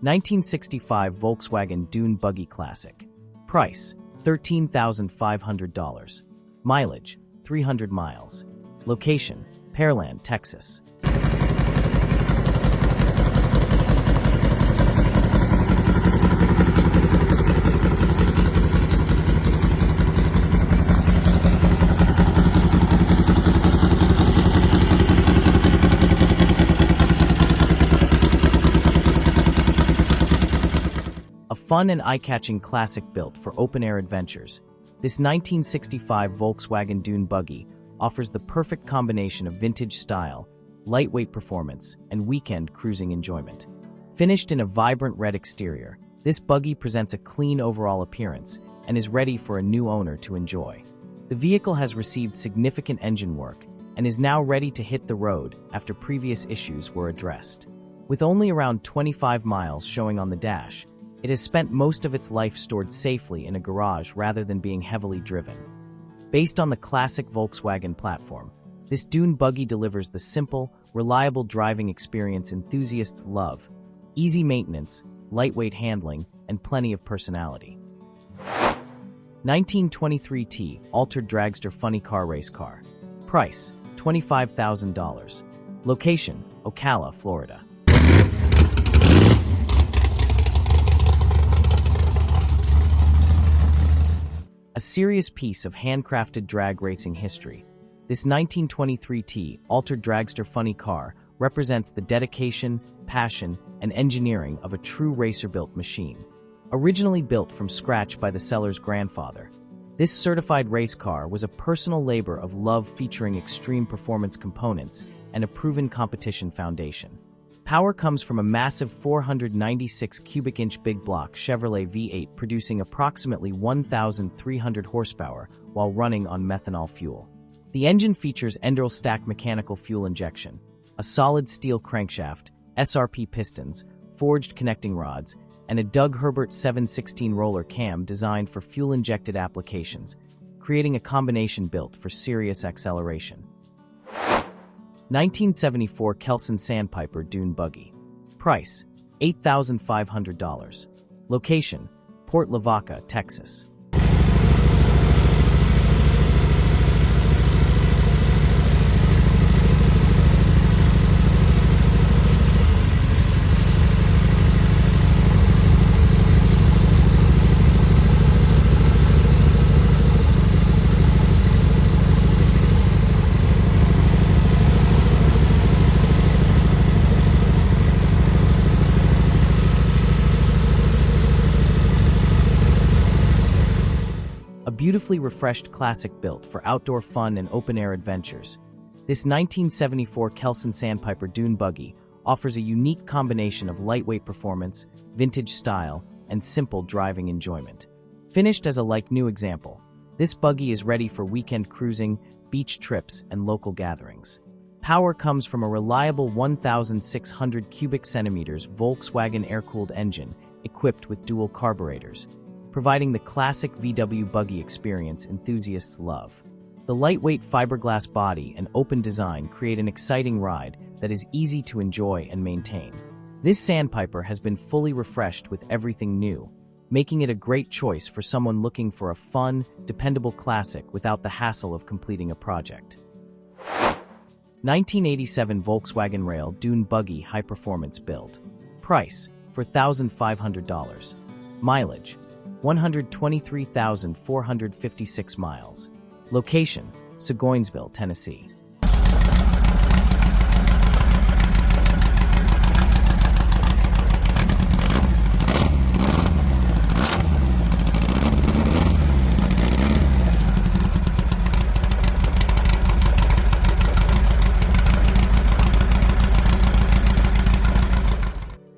1965 Volkswagen Dune Buggy Classic. Price, $13,500. Mileage, 300 miles. Location, Pearland, Texas. A fun and eye-catching classic built for open-air adventures, this 1965 Volkswagen Dune Buggy offers the perfect combination of vintage style, lightweight performance, and weekend cruising enjoyment. Finished in a vibrant red exterior, this buggy presents a clean overall appearance and is ready for a new owner to enjoy. The vehicle has received significant engine work and is now ready to hit the road after previous issues were addressed. With only around 25 miles showing on the dash, it has spent most of its life stored safely in a garage rather than being heavily driven. Based on the classic Volkswagen platform, this Dune Buggy delivers the simple, reliable driving experience enthusiasts love: easy maintenance, lightweight handling, and plenty of personality. 1923 T Altered Dragster Funny Car Race Car. Price, $25,000. Location, Ocala, Florida. A serious piece of handcrafted drag racing history, this 1923 T Altered Dragster Funny Car represents the dedication, passion, and engineering of a true racer-built machine. Originally built from scratch by the seller's grandfather, this certified race car was a personal labor of love featuring extreme performance components and a proven competition foundation. Power comes from a massive 496 cubic inch big block Chevrolet V8 producing approximately 1,300 horsepower while running on methanol fuel. The engine features Endurel stack mechanical fuel injection, a solid steel crankshaft, SRP pistons, forged connecting rods, and a Doug Herbert 7/16 roller cam designed for fuel-injected applications, creating a combination built for serious acceleration. 1974 Kelson Sandpiper Dune Buggy. Price, $8,500. Location, Port Lavaca, Texas. A beautifully refreshed classic built for outdoor fun and open-air adventures, this 1974 Kelson Sandpiper Dune Buggy offers a unique combination of lightweight performance, vintage style, and simple driving enjoyment. Finished as a like-new example, this buggy is ready for weekend cruising, beach trips, and local gatherings. Power comes from a reliable 1,600 cubic centimeters Volkswagen air-cooled engine equipped with dual carburetors, providing the classic VW buggy experience enthusiasts love. The lightweight fiberglass body and open design create an exciting ride that is easy to enjoy and maintain. This Sandpiper has been fully refreshed with everything new, making it a great choice for someone looking for a fun, dependable classic without the hassle of completing a project. 1987 Volkswagen Rail Dune Buggy High Performance Build. Price, $4,500. Mileage, 123,456 miles. Location, Seguinsville, Tennessee.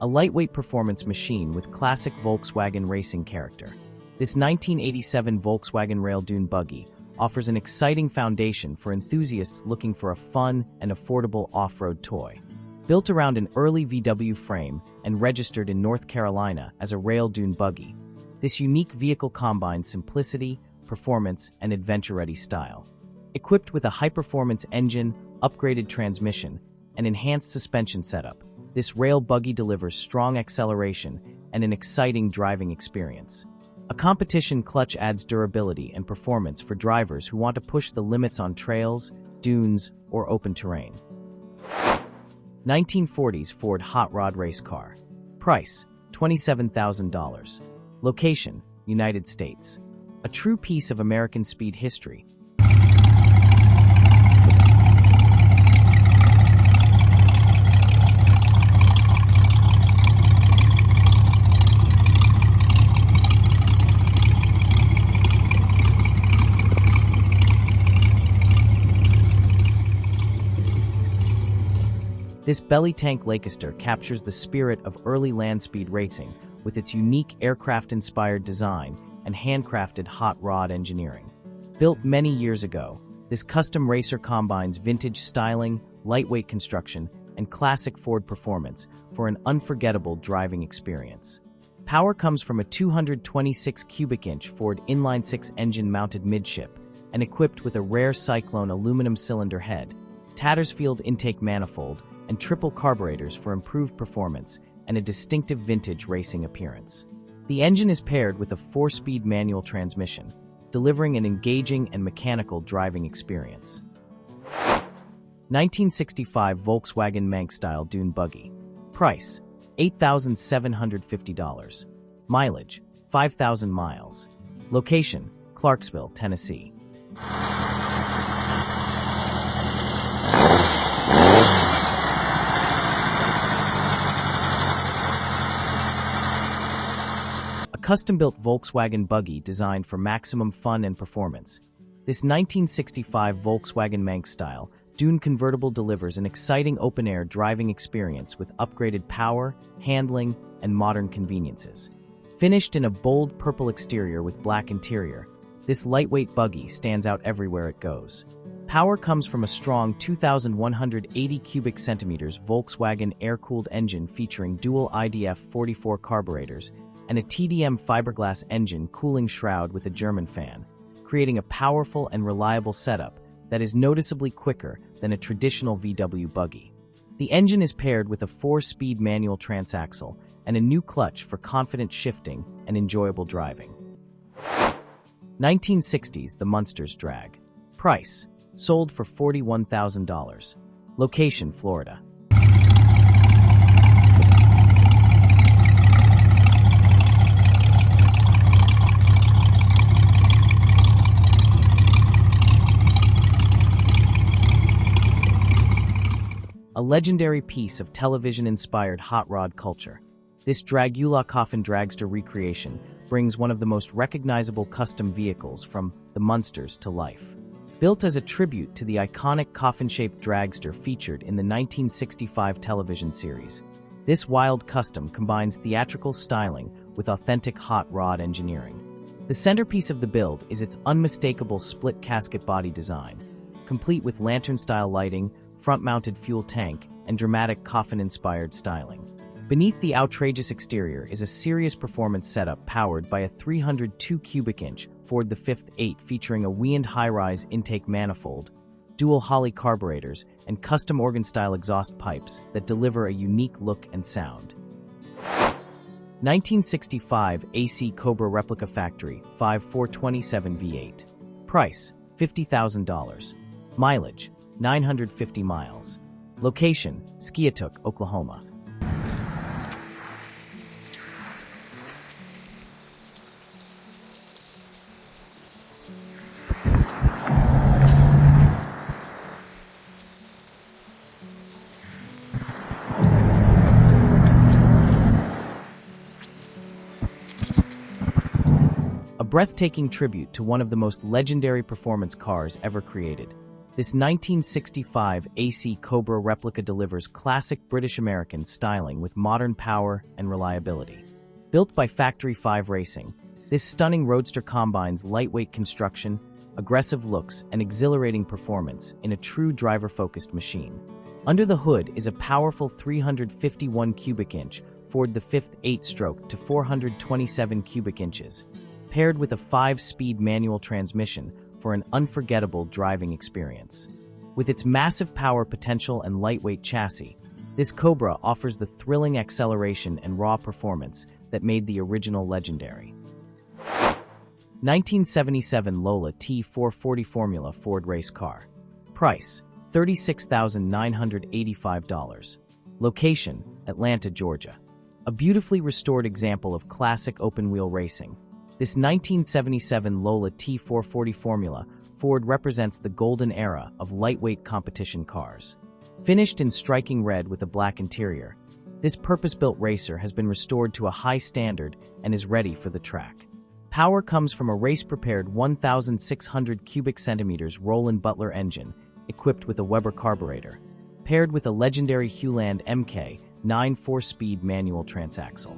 A lightweight performance machine with classic Volkswagen racing character, this 1987 Volkswagen Rail Dune Buggy offers an exciting foundation for enthusiasts looking for a fun and affordable off-road toy. Built around an early VW frame and registered in North Carolina as a Rail Dune Buggy, this unique vehicle combines simplicity, performance, and adventure-ready style. Equipped with a high-performance engine, upgraded transmission, and enhanced suspension setup, this rail buggy delivers strong acceleration and an exciting driving experience. A competition clutch adds durability and performance for drivers who want to push the limits on trails, dunes, or open terrain. 1940s Ford Hot Rod Race Car. Price, $27,000. Location, United States. A true piece of American speed history. This belly tank Lancaster captures the spirit of early land speed racing with its unique aircraft-inspired design and handcrafted hot rod engineering. Built many years ago, this custom racer combines vintage styling, lightweight construction, and classic Ford performance for an unforgettable driving experience. Power comes from a 226 cubic inch Ford inline-six engine mounted midship and equipped with a rare Cyclone aluminum cylinder head, Tattersfield intake manifold, and triple carburetors for improved performance and a distinctive vintage racing appearance. The engine is paired with a 4-speed manual transmission, delivering an engaging and mechanical driving experience. 1965 Volkswagen Manx-Style Dune Buggy. Price, $8,750. Mileage, 5,000 miles. Location, Clarksville, Tennessee. Custom-built Volkswagen buggy designed for maximum fun and performance. This 1965 Volkswagen Manx-Style Dune convertible delivers an exciting open-air driving experience with upgraded power, handling, and modern conveniences. Finished in a bold purple exterior with black interior, this lightweight buggy stands out everywhere it goes. Power comes from a strong 2,180 cubic centimeters Volkswagen air-cooled engine featuring dual IDF 44 carburetors and a TDM fiberglass engine cooling shroud with a German fan, creating a powerful and reliable setup that is noticeably quicker than a traditional VW buggy. The engine is paired with a 4-speed manual transaxle and a new clutch for confident shifting and enjoyable driving. 1960s The Munsters Drag. Price, sold for $41,000. Location, Florida. A legendary piece of television-inspired hot rod culture. This Dragula coffin dragster recreation brings one of the most recognizable custom vehicles from the Munsters to life. Built as a tribute to the iconic coffin-shaped dragster featured in the 1965 television series, this wild custom combines theatrical styling with authentic hot rod engineering. The centerpiece of the build is its unmistakable split casket body design, complete with lantern-style lighting, front-mounted fuel tank, and dramatic coffin-inspired styling. Beneath the outrageous exterior is a serious performance setup powered by a 302 cubic inch Ford V8 featuring a Wiend high-rise intake manifold, dual Holley carburetors, and custom organ-style exhaust pipes that deliver a unique look and sound. 1965 AC Cobra Replica Factory 5427 V8. Price, $50,000. Mileage, 950 miles. Location, Skiatook, Oklahoma. A breathtaking tribute to one of the most legendary performance cars ever created. This 1965 AC Cobra Replica delivers classic British-American styling with modern power and reliability. Built by Factory 5 Racing, this stunning roadster combines lightweight construction, aggressive looks, and exhilarating performance in a true driver-focused machine. Under the hood is a powerful 351 cubic inch Ford V8 8-stroke to 427 cubic inches, paired with a 5-speed manual transmission for an unforgettable driving experience. With its massive power potential and lightweight chassis, This Cobra offers the thrilling acceleration and raw performance that made the original legendary. 1977 Lola T440 Formula Ford race car. Price: $36,985. Location: Atlanta, Georgia. A beautifully restored example of classic open-wheel racing. This 1977 Lola T440 Formula Ford represents the golden era of lightweight competition cars. Finished in striking red with a black interior, this purpose-built racer has been restored to a high standard and is ready for the track. Power comes from a race-prepared 1,600 cubic centimeters Roland Butler engine equipped with a Weber carburetor, paired with a legendary Hewland MK9 4-speed manual transaxle.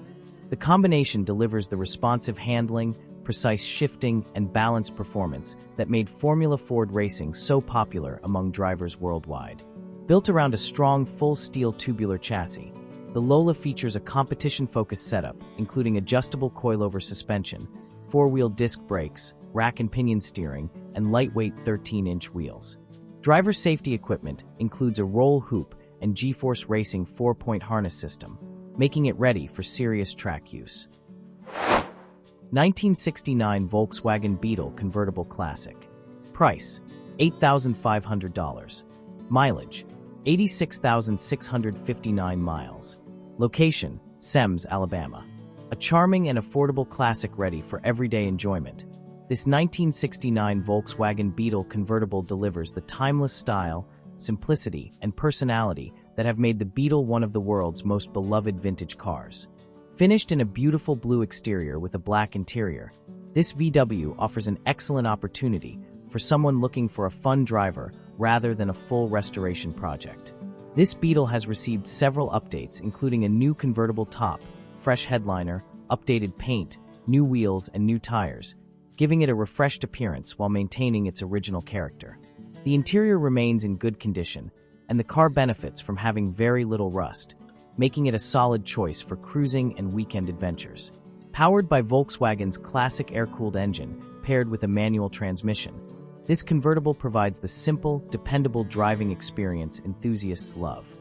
The combination delivers the responsive handling, precise shifting, and balanced performance that made Formula Ford racing so popular among drivers worldwide. Built around a strong full-steel tubular chassis, the Lola features a competition-focused setup, including adjustable coilover suspension, four-wheel disc brakes, rack and pinion steering, and lightweight 13-inch wheels. Driver safety equipment includes a roll hoop and G-Force Racing 4-point harness system, making it ready for serious track use. 1969 Volkswagen Beetle Convertible Classic. Price: $8,500. Mileage: 86,659 miles. Location: Semmes, Alabama. A charming and affordable classic ready for everyday enjoyment. This 1969 Volkswagen Beetle convertible delivers the timeless style, simplicity, and personality that have made the Beetle one of the world's most beloved vintage cars. Finished in a beautiful blue exterior with a black interior, this VW offers an excellent opportunity for someone looking for a fun driver rather than a full restoration project. This Beetle has received several updates, including a new convertible top, fresh headliner, updated paint, new wheels, and new tires, giving it a refreshed appearance while maintaining its original character. The interior remains in good condition, and the car benefits from having very little rust, making it a solid choice for cruising and weekend adventures. Powered by Volkswagen's classic air-cooled engine, paired with a manual transmission, this convertible provides the simple, dependable driving experience enthusiasts love.